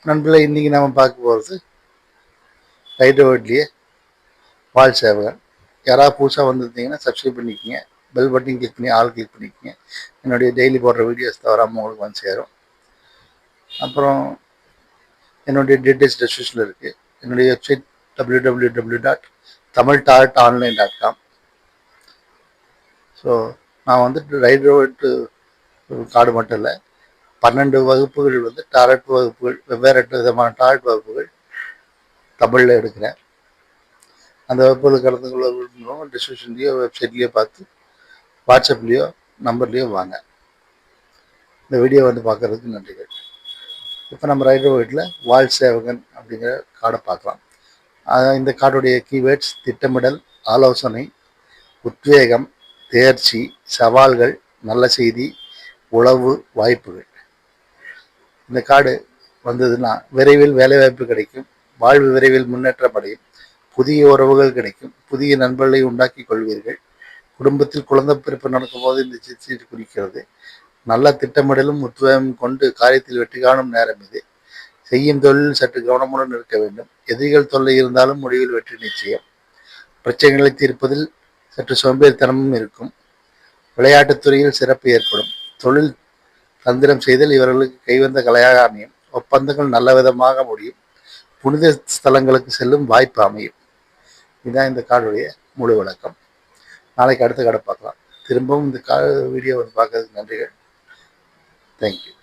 நண்பர்களே, இன்றைக்கி நம்ம பார்க்க போகிறது ஹைதராபாத்லேயே வால் சேவகன். யாராவது புதுசாக வந்துருந்தீங்கன்னா சப்ஸ்கிரைப் பண்ணிக்கோங்க, பெல் பட்டன் கிளிக் பண்ணி ஆல் கிளிக் பண்ணிக்கோங்க. என்னுடைய டெய்லி போடுற வீடியோஸ் தவறாமல் உங்களுக்கு வந்து சேரும். அப்புறம் என்னுடைய டீட்டெயில்ஸ் டிஸ்கிரிப்ஷனில் இருக்குது. என்னுடைய வெப்சைட் www.tamiltartonline.com. ஸோ நான் வந்துட்டு ஹைதராபாத் கார்டு மட்டும் இல்லை, 12 வகுப்புகள் வந்து டாரட் வகுப்புகள், வெவ்வேறு விதமான டாரட் வகுப்புகள் தமிழில் எடுக்கிறேன். அந்த வகுப்புகள் கலந்து கொள்ள விரும்புகிறவங்க டிஸ்கிரிப்ஷன்லேயோ வெப்சைட்லேயோ பார்த்து வாட்ஸ்அப்லேயோ நம்பர்லேயோ வாங்க. இந்த வீடியோ வந்து பார்க்குறதுக்கு நன்றிகள். இப்போ நம்ம ஹைதராபாத்தில் வால் சேவகன் அப்படிங்கிற கார்டை பார்க்கலாம். இந்த கார்டுடைய கீவேர்ட்ஸ்: திட்டமிடல், ஆலோசனை, உத்வேகம், தேர்ச்சி, சவால்கள், நல்ல செய்தி, உளவு, வாய்ப்புகள். இந்த கார்டு வந்ததுன்னா விரைவில் வேலைவாய்ப்பு கிடைக்கும், வாழ்வு விரைவில் முன்னேற்றம் அடையும், புதிய உறவுகள் கிடைக்கும், புதிய நண்பர்களை உண்டாக்கி கொள்வீர்கள், குடும்பத்தில் குழந்தை பிறப்பு நடக்கும் போது இந்த சீட்டு குறிக்கிறது. நல்ல திட்டமிடலும் உத்வேகம் கொண்டு காரியத்தில் வெற்றி காணும் நேரம் இது. செய்யும் தொழில் சற்று கவனமுடன் இருக்க வேண்டும். எதிரிகள் தொல்லை இருந்தாலும் முடிவில் வெற்றி நிச்சயம். பிரச்சனைகளை தீர்ப்பதில் சற்று சோம்பேறித்தனமும் இருக்கும். விளையாட்டுத் துறையில் சிறப்பு ஏற்படும். தொழில் தந்திரம் செய்தல் இவர்களுக்கு கைவந்த கலையாக அமையும். ஒப்பந்தங்கள் நல்ல விதமாக முடியும். புனித ஸ்தலங்களுக்கு செல்லும் வாய்ப்பு அமையும். இதுதான் இந்த கார்டுடைய முழு விளக்கம். நாளைக்கு அடுத்த கார்டை பார்க்கலாம். திரும்பவும் இந்த வீடியோ வந்து பார்க்கறதுக்கு நன்றிகள். தேங்க்யூ.